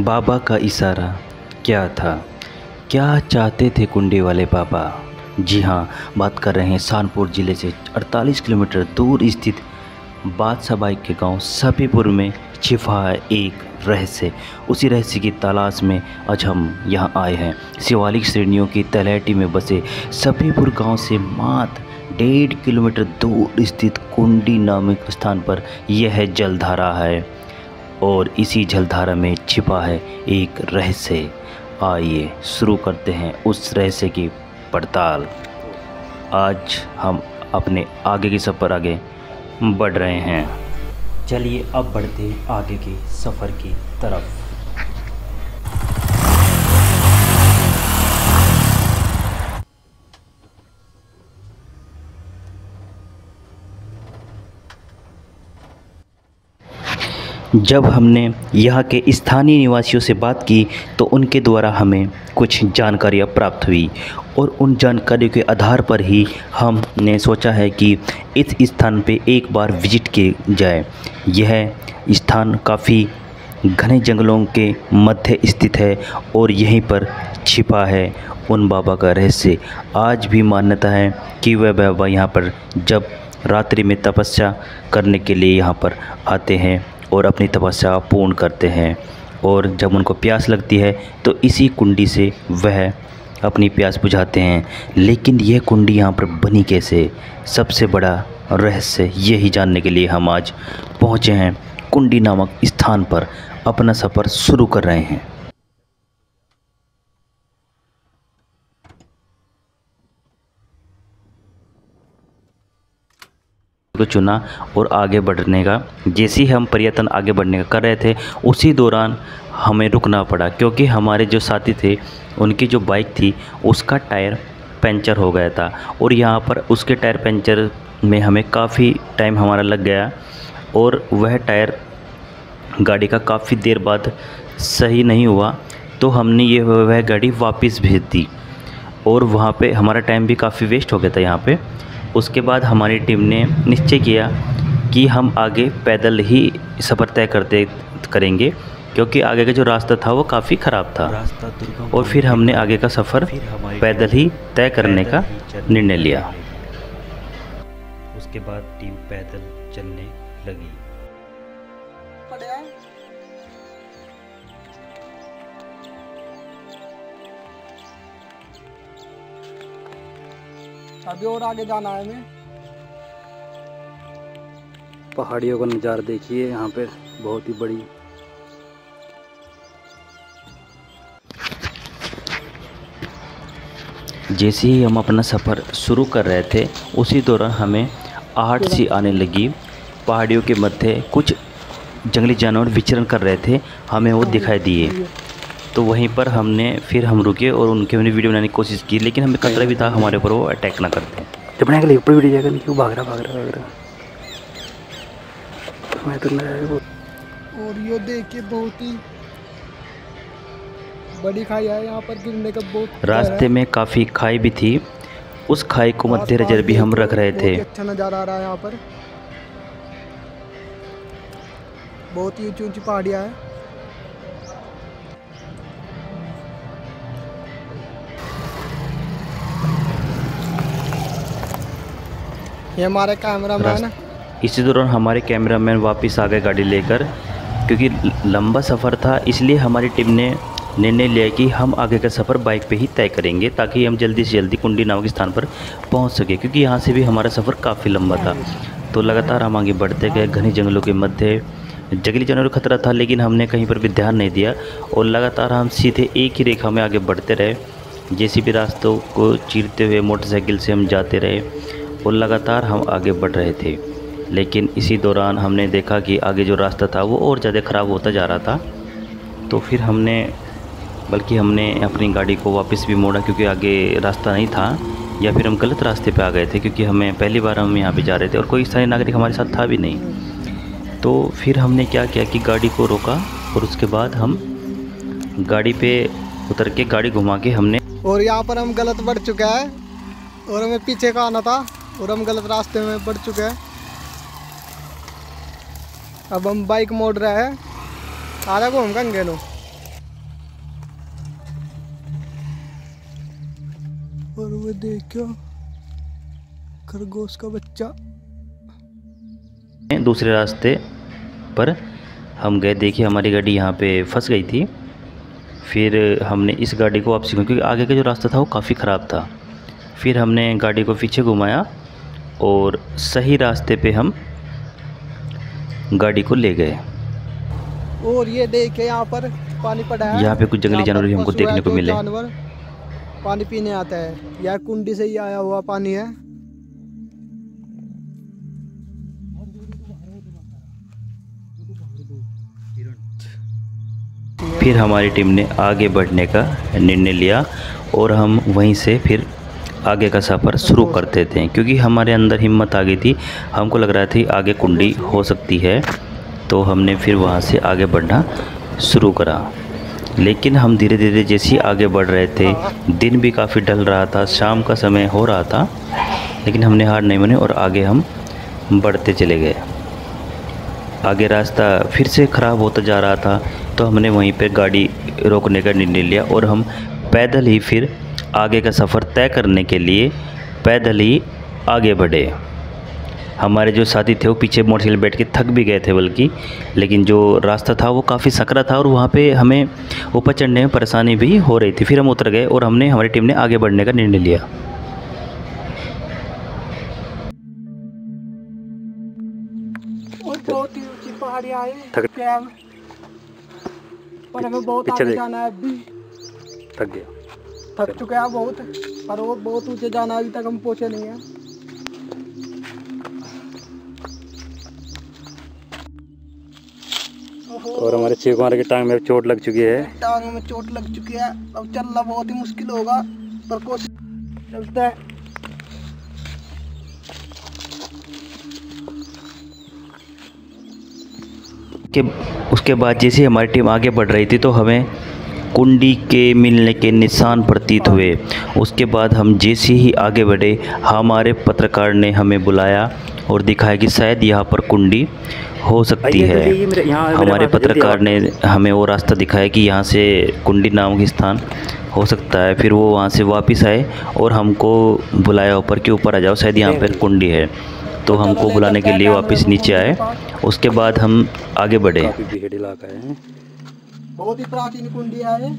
बाबा का इशारा क्या था? क्या चाहते थे कुंडी वाले बाबा? जी हाँ, बात कर रहे हैं शानपुर ज़िले से 48 किलोमीटर दूर स्थित बादशाहबाई के गांव सफीपुर में छिपा है एक रहस्य। उसी रहस्य की तलाश में आज हम यहां आए हैं। शिवालिक श्रेणियों की तलहटी में बसे सफीपुर गांव से मात्र 1.5 किलोमीटर दूर स्थित कुंडी नामक स्थान पर यह जलधारा है और इसी जलधारा में छिपा है एक रहस्य। आइए शुरू करते हैं उस रहस्य की पड़ताल। आज हम अपने आगे के सफ़र आगे बढ़ रहे हैं। चलिए अब बढ़ते हैं आगे के सफ़र की तरफ। जब हमने यहाँ के स्थानीय निवासियों से बात की तो उनके द्वारा हमें कुछ जानकारियाँ प्राप्त हुई और उन जानकारियों के आधार पर ही हमने सोचा है कि इस स्थान पे एक बार विजिट किया जाए। यह स्थान काफ़ी घने जंगलों के मध्य स्थित है और यहीं पर छिपा है उन बाबा का रहस्य। आज भी मान्यता है कि वह बाबा यहाँ पर जब रात्रि में तपस्या करने के लिए यहाँ पर आते हैं और अपनी तपस्या पूर्ण करते हैं, और जब उनको प्यास लगती है तो इसी कुंडी से वह अपनी प्यास बुझाते हैं। लेकिन यह कुंडी यहाँ पर बनी कैसे? सबसे बड़ा रहस्य यही जानने के लिए हम आज पहुँचे हैं कुंडी नामक स्थान पर। अपना सफ़र शुरू कर रहे हैं। को चुना और आगे बढ़ने का, जैसे ही हम प्रयत्न आगे बढ़ने का कर रहे थे उसी दौरान हमें रुकना पड़ा, क्योंकि हमारे जो साथी थे उनकी जो बाइक थी उसका टायर पंचर हो गया था और यहाँ पर उसके टायर पंचर में हमें काफ़ी टाइम हमारा लग गया और वह टायर गाड़ी का काफ़ी देर बाद सही नहीं हुआ। तो हमने वह गाड़ी वापस भेज दी और वहाँ पे हमारा टाइम भी काफ़ी वेस्ट हो गया था यहाँ पे। उसके बाद हमारी टीम ने निश्चय किया कि हम आगे पैदल ही सफ़र तय करेंगे, क्योंकि आगे का जो रास्ता था वो काफ़ी ख़राब था। और फिर हमने आगे का सफ़र पैदल ही तय करने का निर्णय लिया। उसके बाद टीम पैदल चलने लगी। अभी और आगे जाना है हमें। पहाड़ियों का नज़ारा देखिए, यहाँ पे बहुत ही बड़ी जैसे ही हम अपना सफ़र शुरू कर रहे थे उसी दौरान हमें आहट सी आने लगी। पहाड़ियों के मध्य कुछ जंगली जानवर विचरण कर रहे थे, हमें वो दिखाई दिए। तो वहीं पर हम रुके और उनके हमने वीडियो बनाने की कोशिश की, लेकिन हमें खतरा भी था हमारे ऊपर वो अटैक ना करते हैं। जब बनाने के लिए ऊपर वीडियो जाएगा, क्यों भाग रहा मैं तो और ये देखिए बहुत ही बड़ी खाई है, यहाँ पर गिरने का बहुत रास्ते में काफ़ी खाई भी थी। उस खाई को मद्देनजर भी हम रख रहे थे। अच्छा नज़ारा आ रहा है यहाँ पर, बहुत ही ऊंची ऊंची पहाड़ियाँ हैं। ये हमारे कैमरामैन। इसी दौरान हमारे कैमरामैन वापस आ गए गाड़ी लेकर, क्योंकि लंबा सफ़र था इसलिए हमारी टीम ने निर्णय लिया कि हम आगे का सफ़र बाइक पे ही तय करेंगे, ताकि हम जल्दी से जल्दी कुंडी नामक स्थान पर पहुंच सके, क्योंकि यहाँ से भी हमारा सफ़र काफ़ी लंबा था। तो लगातार हम आगे बढ़ते गए। घने जंगलों के मध्य जंगली जानवरों का खतरा था, लेकिन हमने कहीं पर भी ध्यान नहीं दिया और लगातार हम सीधे एक ही रेखा में आगे बढ़ते रहे। जैसे भी रास्तों को चीरते हुए मोटरसाइकिल से हम जाते रहे और लगातार हम आगे बढ़ रहे थे। लेकिन इसी दौरान हमने देखा कि आगे जो रास्ता था वो और ज़्यादा ख़राब होता जा रहा था। तो फिर हमने अपनी गाड़ी को वापस भी मोड़ा, क्योंकि आगे रास्ता नहीं था, या फिर हम गलत रास्ते पे आ गए थे, क्योंकि हमें पहली बार हम यहाँ पे जा रहे थे और कोई स्थानीय नागरिक हमारे साथ था भी नहीं। तो फिर हमने क्या किया कि गाड़ी को रोका और उसके बाद हम गाड़ी पे उतर के गाड़ी घुमा के हमने, और यहाँ पर हम गलत बढ़ चुका है और हमें पीछे का आना था और हम गलत रास्ते में बढ़ चुके हैं। अब हम बाइक मोड़ रहे हैं, आधा घूम गंगे नो। वो देखो खरगोश का बच्चा। दूसरे रास्ते पर हम गए, देखिए हमारी गाड़ी यहाँ पे फंस गई थी। फिर हमने इस गाड़ी को वापसी क्योंकि आगे का जो रास्ता था वो काफ़ी ख़राब था। फिर हमने गाड़ी को पीछे घुमाया और सही रास्ते पे हम गाड़ी को ले गए। और ये देखे यहाँ पर पानी पड़ा है। यहाँ पे कुछ जंगली जानवर भी हमको देखने को मिले। जानवर पानी पीने आता है, यह कुंडी से ही आया हुआ पानी है। फिर हमारी टीम ने आगे बढ़ने का निर्णय लिया और हम वहीं से फिर आगे का सफ़र शुरू करते थे, क्योंकि हमारे अंदर हिम्मत आ गई थी। हमको लग रहा था आगे कुंडी हो सकती है, तो हमने फिर वहाँ से आगे बढ़ना शुरू करा। लेकिन हम धीरे धीरे जैसे ही आगे बढ़ रहे थे, दिन भी काफ़ी ढल रहा था, शाम का समय हो रहा था, लेकिन हमने हार नहीं मानी और आगे हम बढ़ते चले गए। आगे रास्ता फिर से ख़राब होता जा रहा था, तो हमने वहीं पे गाड़ी रोकने का निर्णय लिया और हम पैदल ही फिर आगे का सफ़र तय करने के लिए पैदल ही आगे बढ़े। हमारे जो साथी थे वो पीछे मोटरसाइकिल बैठ के थक भी गए थे बल्कि, लेकिन जो रास्ता था वो काफ़ी सकरा था और वहाँ पे हमें ऊपर चढ़ने में परेशानी भी हो रही थी। फिर हम उतर गए और हमारी टीम ने आगे बढ़ने का निर्णय लिया। और बहुत ही ऊंची पहाड़ियाँ हैं, पर हमें बहुत आगे जाना है। अभी थक चुके हैं बहुत, पर वो बहुत ऊंचे जाना है, अभी तक हम पहुँचे नहीं हैं। और हमारे शिव कुमार की टांग में चोट लग चुकी है। टांग में चोट लग चुकी है, अब चलना बहुत ही मुश्किल होगा, पर कोशिश चलता है। उसके बाद जैसे हमारी टीम आगे बढ़ रही थी तो हमें कुंडी के मिलने के निशान प्रतीत हुए। उसके बाद हम जैसे ही आगे बढ़े, हमारे पत्रकार ने हमें बुलाया और दिखाया कि शायद यहाँ पर कुंडी हो सकती है। हमारे पत्रकार ने हमें वो रास्ता दिखाया कि यहाँ से कुंडी नामक स्थान हो सकता है। फिर वो वहाँ से वापस आए और हमको बुलाया ऊपर कि ऊपर आ जाओ, शायद यहाँ पर कुंडी है। तो हमको बुलाने के लिए वापस नीचे आए। उसके बाद हम आगे बढ़े। काफ़ी भीड़ इलाका है, बहुत ही प्राचीन कुंडिया है।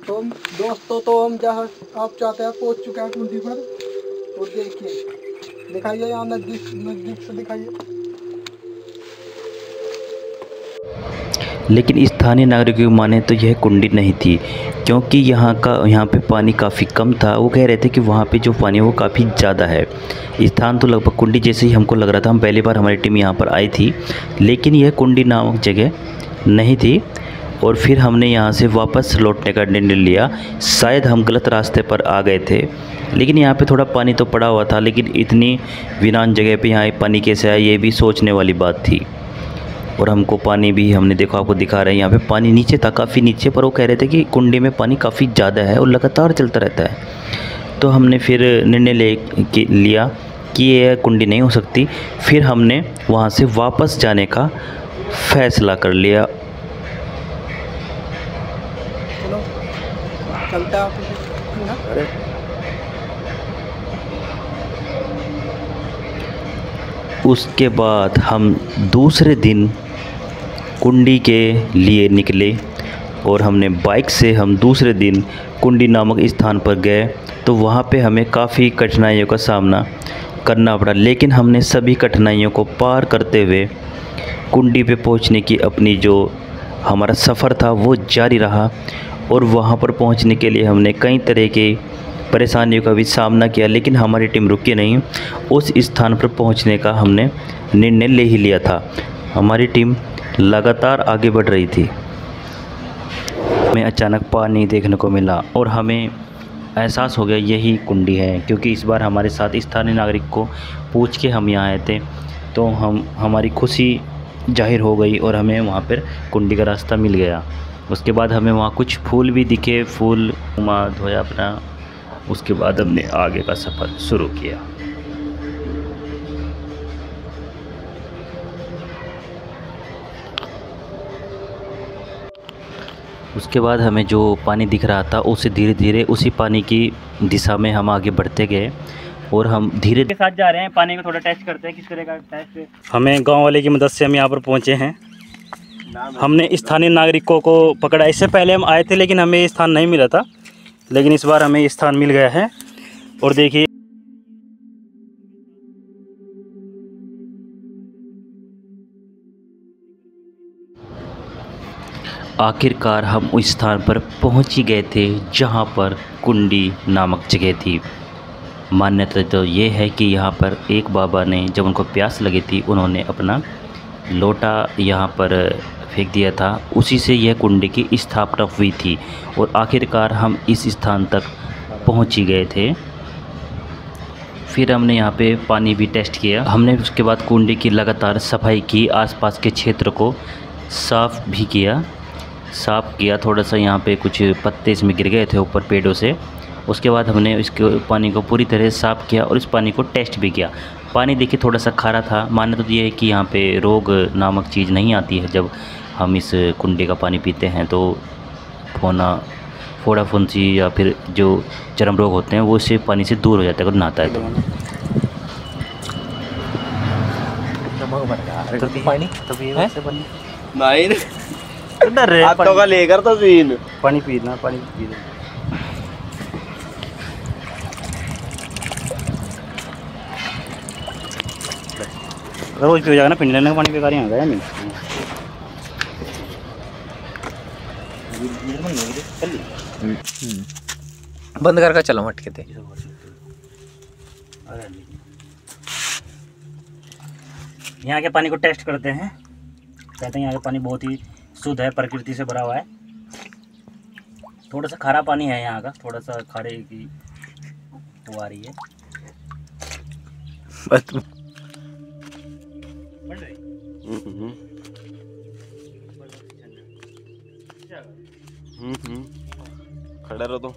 तो दोस्तों, तो हम जहाँ आप चाहते हैं पहुँच चुके हैं कुंडी पर। और देखिए, दिखाइए यहाँ नजदीक से दिखाइए। लेकिन स्थानीय नागरिकों की माने तो यह कुंडी नहीं थी, क्योंकि यहाँ पे पानी काफ़ी कम था। वो कह रहे थे कि वहाँ पे जो पानी है वो काफ़ी ज़्यादा है। स्थान तो लगभग कुंडी जैसे ही हमको लग रहा था। हम पहली बार हमारी टीम यहाँ पर आई थी, लेकिन यह कुंडी नामक जगह नहीं थी। और फिर हमने यहाँ से वापस लौटने का निर्णय लिया। शायद हम गलत रास्ते पर आ गए थे, लेकिन यहाँ पे थोड़ा पानी तो पड़ा हुआ था, लेकिन इतनी वीरान जगह पे यहाँ पानी कैसे आया, ये भी सोचने वाली बात थी। और हमको पानी भी, हमने देखा, आपको दिखा रहे हैं, यहाँ पे पानी नीचे था, काफ़ी नीचे, पर वो कह रहे थे कि कुंडी में पानी काफ़ी ज़्यादा है और लगातार चलता रहता है। तो हमने फिर निर्णय लिया कि ये कुंडी नहीं हो सकती। फिर हमने वहाँ से वापस जाने का फैसला कर लिया। चलो चलता है। उसके बाद हम दूसरे दिन कुंडी के लिए निकले और हमने बाइक से हम दूसरे दिन कुंडी नामक स्थान पर गए। तो वहाँ पे हमें काफ़ी कठिनाइयों का सामना करना पड़ा, लेकिन हमने सभी कठिनाइयों को पार करते हुए कुंडी पे पहुँचने की अपनी जो हमारा सफ़र था वो जारी रहा। और वहाँ पर पहुँचने के लिए हमने कई तरह के परेशानियों का भी सामना किया, लेकिन हमारी टीम रुकी नहीं। उस स्थान पर पहुँचने का हमने निर्णय ले ही लिया था। हमारी टीम लगातार आगे बढ़ रही थी। हमें अचानक पानी देखने को मिला और हमें एहसास हो गया यही कुंडी है, क्योंकि इस बार हमारे साथ स्थानीय नागरिक को पूछ के हम यहाँ आए थे। तो हमारी खुशी जाहिर हो गई और हमें वहाँ पर कुंडी का रास्ता मिल गया। उसके बाद हमें वहाँ कुछ फूल भी दिखे, फूल धोया अपना। उसके बाद हमने आगे का सफ़र शुरू किया। उसके बाद हमें जो पानी दिख रहा था उससे धीरे धीरे उसी पानी की दिशा में हम आगे बढ़ते गए और हम धीरे के साथ जा रहे हैं। पानी को थोड़ा टेस्ट करते हैं किस तरह का टेस्ट। हमें गांव वाले की मदद से हम यहाँ पर पहुँचे हैं। हमने स्थानीय नागरिकों को पकड़ा। इससे पहले हम आए थे लेकिन हमें ये स्थान नहीं मिला था, लेकिन इस बार हमें ये स्थान मिल गया है। और देखिए आखिरकार हम उस स्थान पर पहुंच ही गए थे जहां पर कुंडी नामक जगह थी। मान्यता तो ये है कि यहाँ पर एक बाबा ने जब उनको प्यास लगी थी उन्होंने अपना लोटा यहाँ पर फेंक दिया था, उसी से यह कुंडी की स्थापना हुई थी। और आखिरकार हम इस स्थान तक पहुँच ही गए थे। फिर हमने यहाँ पे पानी भी टेस्ट किया। हमने उसके बाद कुंडी की लगातार सफाई की, आसपास के क्षेत्र को साफ़ भी किया। थोड़ा सा यहाँ पे कुछ पत्ते इसमें गिर गए थे ऊपर पेड़ों से। उसके बाद हमने इसके पानी को पूरी तरह साफ़ किया और इस पानी को टेस्ट भी किया। पानी देखिए थोड़ा सा खारा था। मान्यता तो ये है कि यहाँ पे रोग नामक चीज़ नहीं आती है। जब हम इस कुंडे का पानी पीते हैं तो फोड़ा फुंसी या फिर जो चर्म रोग होते हैं वो इससे पानी से दूर हो जाता है अगर नहाता है तो लेकर तो पानी पीना पानी पी रोज पी जाएगा ना, पिंड लेने का पानी बेकार ही आ गया। बंद कर चलो मटके थे। यहाँ के पानी को टेस्ट करते हैं। कहते हैं यहाँ का पानी बहुत ही शुद्ध है, प्रकृति से भरा हुआ है। थोड़ा सा खारा पानी है यहाँ का, थोड़ा सा खारे की वो आ रही है। खड़ा रहो तो